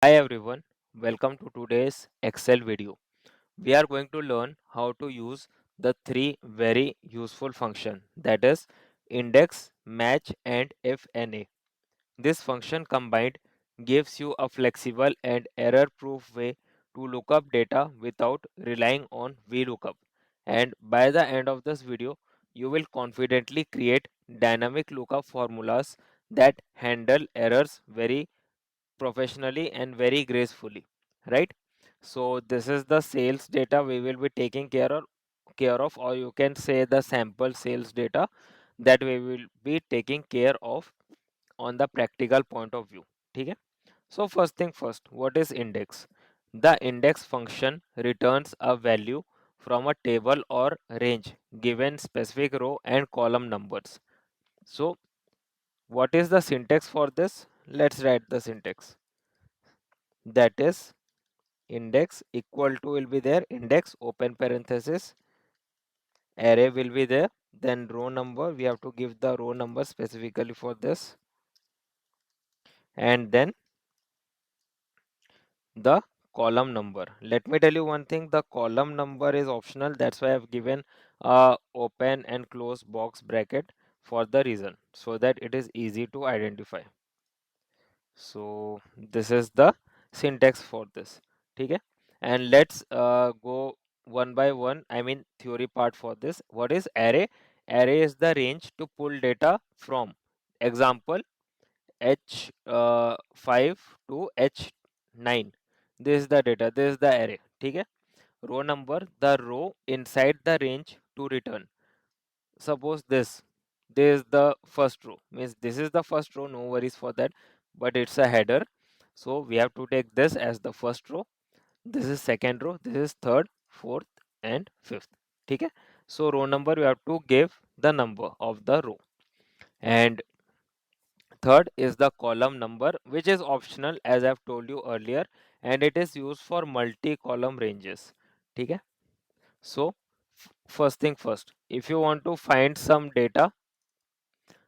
Hi everyone, welcome to today's Excel video. We are going to learn how to use the three very useful function, that is index, match and IFNA. This function combined gives you a flexible and error-proof way to look up data without relying on VLOOKUP. And by the end of this video, you will confidently create dynamic lookup formulas that handle errors very professionally and very gracefully, right? So this is the sales data we will be taking care of, or you can say the sample sales data that we will be taking care of on the practical point of view. Okay. So first thing first, what is index? The index function returns a value from a table or range given specific row and column numbers. So what is the syntax for this? Let's write the syntax. That is index equal to will be there, index open parenthesis, array will be there, then row number, we have to give the row number specifically for this, and then the column number. Let me tell you one thing, the column number is optional, that's why I've given a open and close box bracket for the reason, so that it is easy to identify. So this is the syntax for this. Okay, and let's go one by one. I mean theory part for this. What is array? Array is the range to pull data from. Example H5 to H9. This is the data. This is the array. Okay. Row number, the row inside the range to return. Suppose this is the first row, means this is the first row, no worries for that, but it's a header, so we have to take this as the first row, this is second row, this is third, fourth and fifth. Okay, so row number you have to give the number of the row, and third is the column number, which is optional as I've told you earlier, and it is used for multi column ranges. Okay, so first thing first, if you want to find some data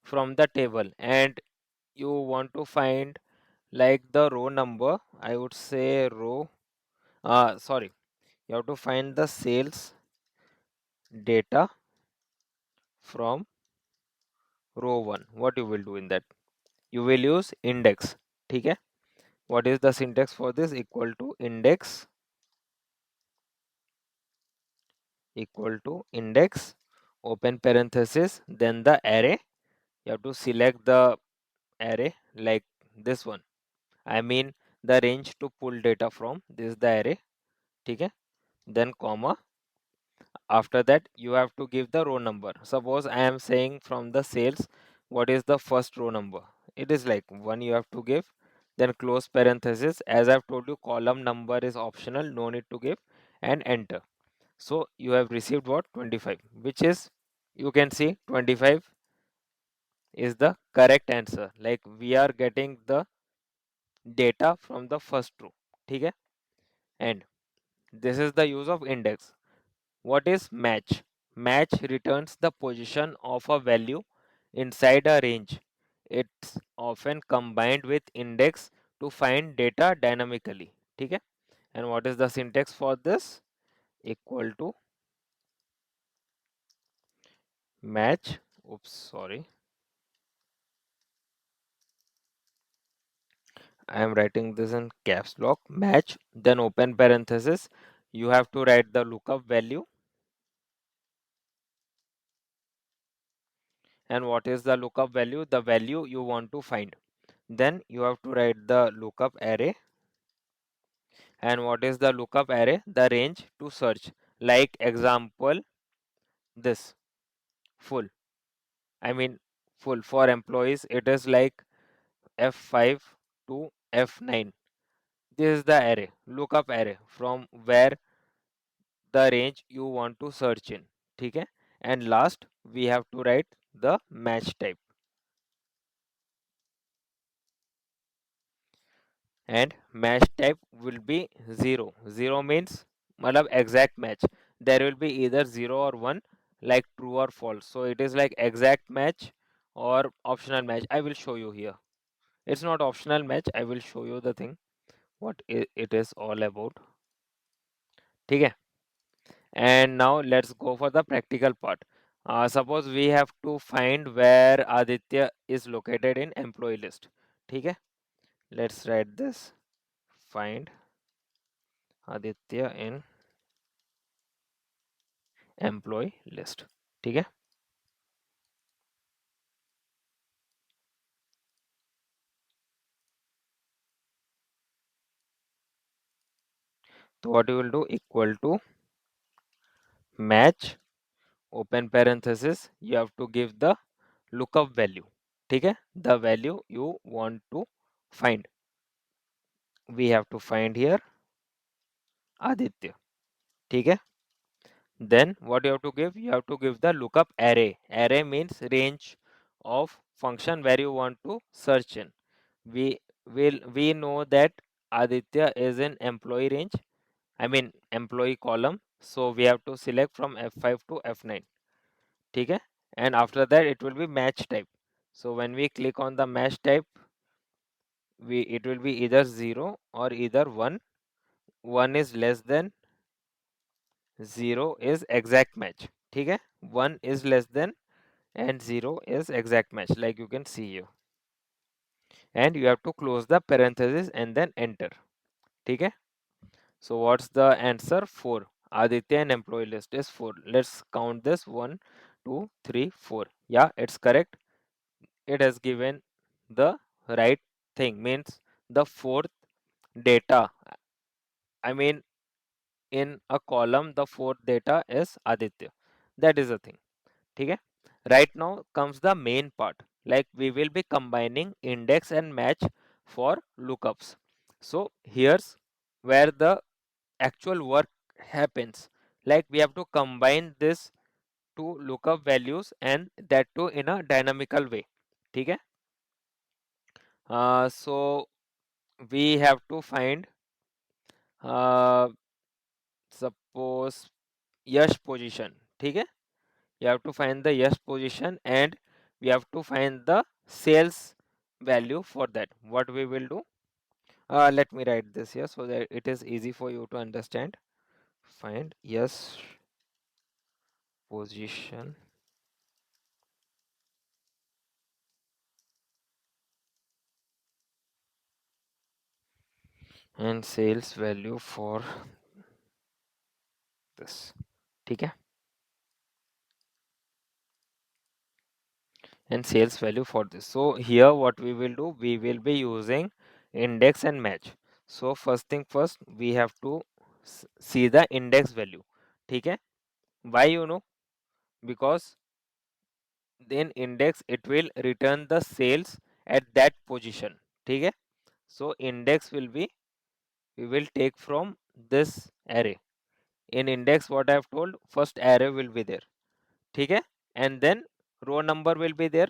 from the table and you want to find like the row number, I would say row, sorry, you have to find the sales data from row 1. What you will do in that, you will use index. Okay, what is the syntax for this? Equal to index, equal to index open parenthesis, then the array. You have to select the array like this one, I mean the range to pull data from, this is the array. Okay, then comma, after that you have to give the row number. Suppose I am saying from the sales, what is the first row number? It is like 1, you have to give, then close parenthesis, as I've told you column number is optional, no need to give, and enter. So you have received what? 25, which is, you can see 25 is the correct answer, like we are getting the data from the first row. Okay, and this is the use of index. What is match? Match returns the position of a value inside a range. It's often combined with index to find data dynamically. Okay? And what is the syntax for this? Equal to match. Oops, sorry. I am writing this in caps lock. Match, then open parenthesis. You have to write the lookup value. And what is the lookup value? The value you want to find. Then you have to write the lookup array. And what is the lookup array? The range to search. Like example, this full. I mean, full for employees, it is like F5 to F9. This is the array, lookup array from where the range you want to search in. Okay? And last, we have to write the match type. And match type will be 0. 0 means matlab exact match. There will be either 0 or 1, like true or false. So it is like exact match or optional match. I will show you here. It's not optional match. I will show you the thing. what it is all about. ठीक है. And now let's go for the practical part. Suppose we have to find where Aditya is located in employee list. ठीक है. Let's write this. Find Aditya in employee list. ठीक है. So what you will do, equal to match, open parenthesis, you have to give the lookup value. ठीक है. The value you want to find. We have to find here Aditya. ठीक है. Then what you have to give? You have to give the lookup array. Array means range of function where you want to search in. We know that Aditya is in employee range. I mean employee column. So we have to select from F5 to F9. ठीक है. And after that it will be match type. So when we click on the match type, it will be either 0 or either 1. 1 is less than, 0 is exact match. ठीक है. 1 is less than and 0 is exact match, like you can see here. And you have to close the parenthesis and then enter. ठीक है. So what's the answer? 4. Aditya and employee list is 4. Let's count this. 1 2 3 4. Yeah, it's correct. It has given the right thing, means the fourth data, I mean in a column the fourth data is Aditya. That is the thing. ठीक है. Right now comes the main part, like we will be combining index and match for lookups. So here's where the actual work happens, like we have to combine this two lookup values and that too in a dynamical way. ठीक है. So we have to find uh, suppose yash position. ठीक है. You have to find the yes position and we have to find the sales value for that. What we will do, let me write this here so that it is easy for you to understand. Find yes position and sales value for this. ठीक है. And sales value for this. So here what we will do, we will be using index and match. So first thing first, we have to see the index value. ठीक है. Why, you know, because then index it will return the sales at that position. ठीक है. So index will be, we will take from this array. In index what I have told, first array will be there. ठीक है. And then row number will be there,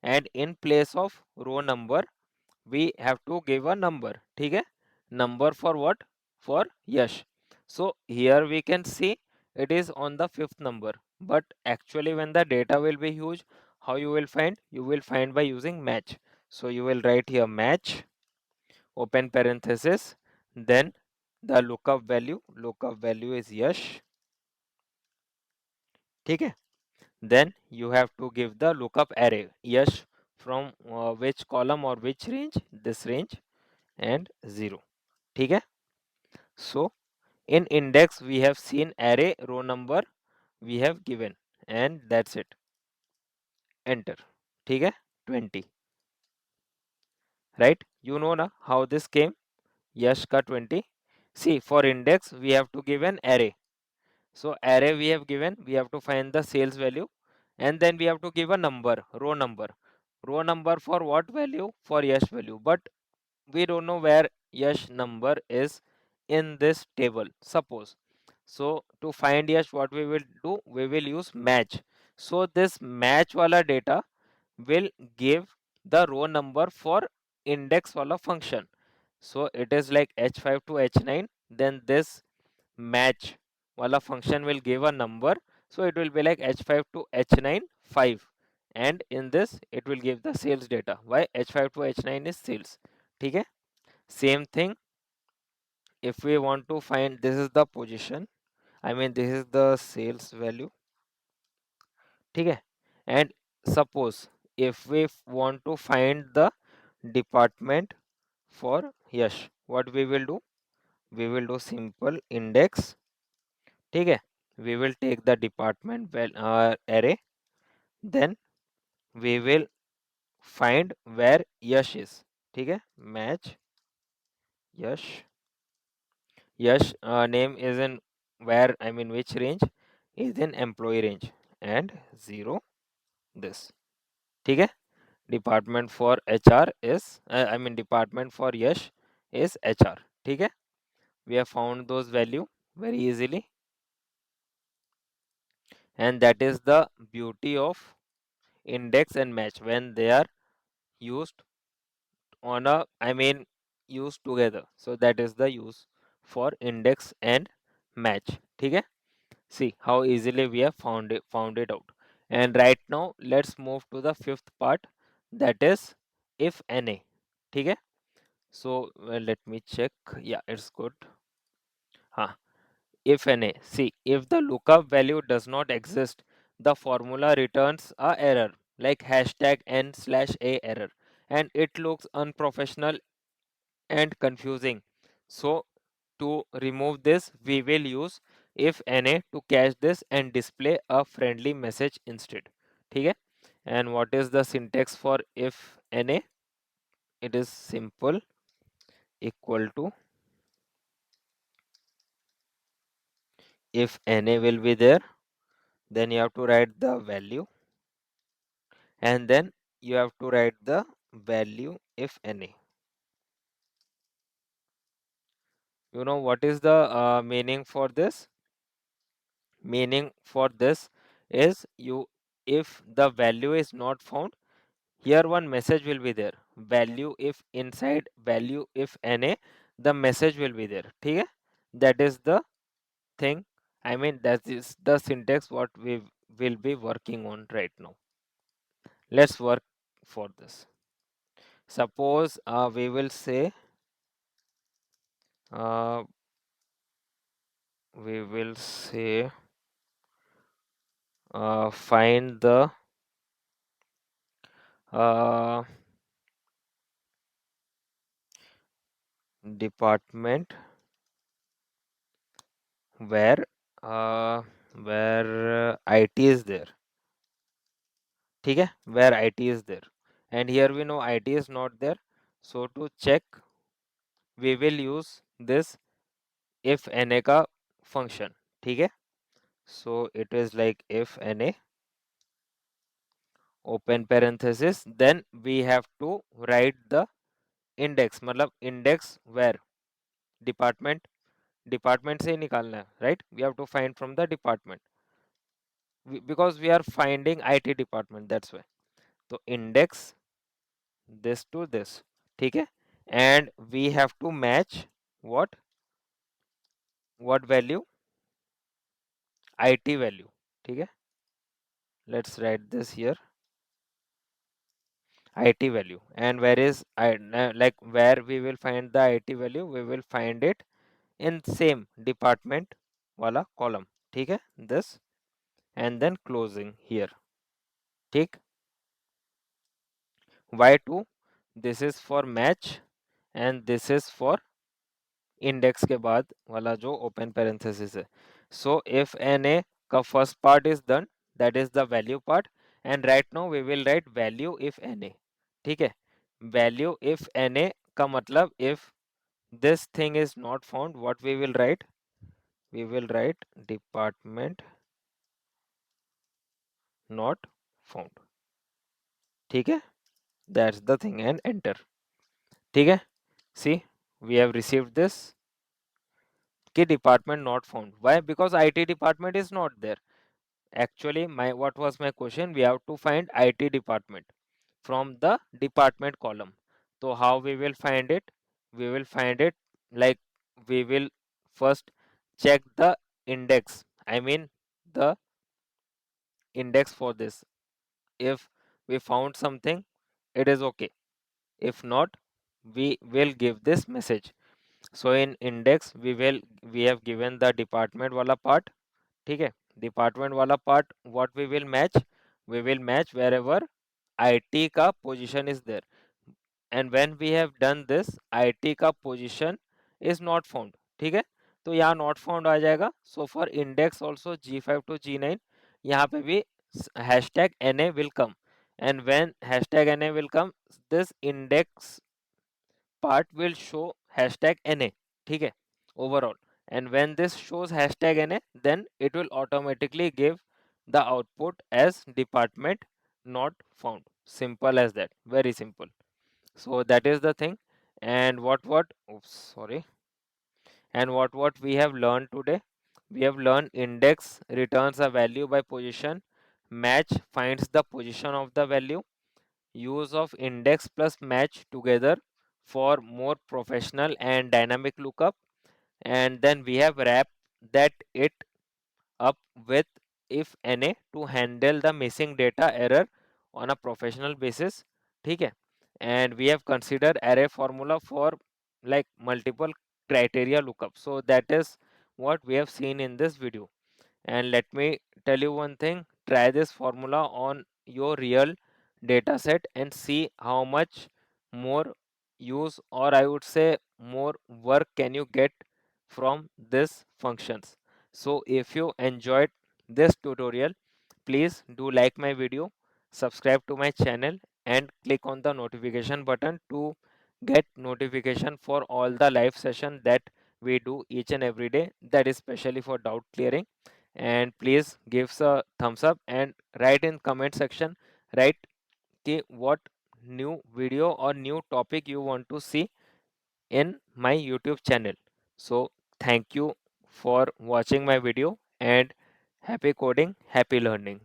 and in place of row number we have to give a number. ठीक है. Number for what? For yash. So here we can see it is on the fifth number, but actually when the data will be huge, how you will find? You will find by using match. So you will write here match, open parenthesis, then the lookup value is yash. ठीक है. Then you have to give the lookup array yash from which column or which range? This range, and 0. ठीक है. So in index we have seen array, row number we have given, and that's it. Enter. ठीक है. 20. Right. You know na how this came. Yash ka 20. See, for index we have to give an array. So array we have given, we have to find the sales value, and then we have to give a number, row number. Row number for what value? For yash value. But we don't know where yash number is in this table, suppose. So to find yash, what we will do, we will use match. So this match wala data will give the row number for index wala function. So it is like h5 to h9, then this match wala function will give a number. So it will be like h5 to h9 5, and in this it will give the sales data. Why? H5 to h9 is sales. ठीक है. Same thing if we want to find, this is the position, I mean this is the sales value, ठीक है, and suppose if we want to find the department for Yash, what we will do, we will do simple index, ठीक है, we will take the department array, then we will find where Yash is, ठीक है, match Yash, Yash name is in where, I mean which range, is in employee range, and 0 this, ठीक है, department for HR is I mean department for Yash is HR, ठीक है, we have found those value very easily, and that is the beauty of index and match when they are used on a, I mean used together, so that is the use for index and match, ठीक है, see how easily we have found it out. And right now let's move to the fifth part, that is if NA, ठीक है, so let me check, yeah it's good, huh, if NA, see if the lookup value does not exist, the formula returns a error like hashtag n/a error, and it looks unprofessional and confusing. So to remove this, we will use if NA to catch this and display a friendly message instead. ठीक है? And what is the syntax for if NA? It is simple, equal to, if NA will be there, then you have to write the value, and then you have to write the value if NA. You know what is the meaning for this? Meaning for this is, you, if the value is not found, here one message will be there, value if inside value if NA, the message will be there, ठीक है, that is the thing, I mean that is the syntax what we will be working on right now. Let's work for this. Suppose we will say uh, we will say find the uh, department where uh, IT is there, ठीक है, where IT is there, and here we know IT is not there, so to check we will use this if NA का function, ठीक है, so it is like if NA open parenthesis, then we have to write the index, मतलब index where department से ही निकालना है, right, we have to find from the department, because we are finding IT department, that's why, so index this to this, ठीक है, and we have to match what value, IT value, ठीक है, let's write this here, IT value, and where is like where we will find the IT value, we will find it in same department wala column, ठीक है, this, and then closing here, ठीक, y2, this is for match, and this is for index के बाद वाला जो open parenthesis है, so if N A का first part is done, that is the value part, and right now we will write value if N A, ठीक है, value if N A का मतलब if this thing is not found, what we will write, we will write department not found, ठीक है, that's the thing, and enter, ठीक है, see we have received this कि department not found, why, because IT department is not there. Actually, what was my question? We have to find IT department from the department column. So how we will find it? We will find it like, we will first check the index. I mean the index for this. If we found something, it is okay. If not, we will give this message. So in index we have given the department wala part. ठीक है, department वाला part what we will match wherever IT का position is there, and when we have done this IT का position is not found. ठीक है, तो यहाँ not found आ जाएगा। So for index also G5 to G9 यहाँ पे भी hashtag NA will come, and when hashtag NA will come this index part will show hashtag NA. ठीक है, overall, and when this shows hashtag NA then it will automatically give the output as department not found. Simple as that, very simple. So that is the thing. And what oops, sorry, and what we have learned today, we have learned index returns a value by position, match finds the position of the value, use of index plus match together for more professional and dynamic lookup, and then we have wrapped that it up with if NA to handle the missing data error on a professional basis. ठीक है, and we have considered array formula for like multiple criteria lookup. So that is what we have seen in this video. And let me tell you one thing, try this formula on your real data set and see how much more use, or I would say more work, can you get from this functions. So if you enjoyed this tutorial, please do like my video, subscribe to my channel, and click on the notification button to get notification for all the live session that we do each and every day, that is specially for doubt clearing. And please give us a thumbs up and write in comment section, write कि what new video or new topic you want to see in my YouTube channel. So thank you for watching my video, and happy coding, happy learning.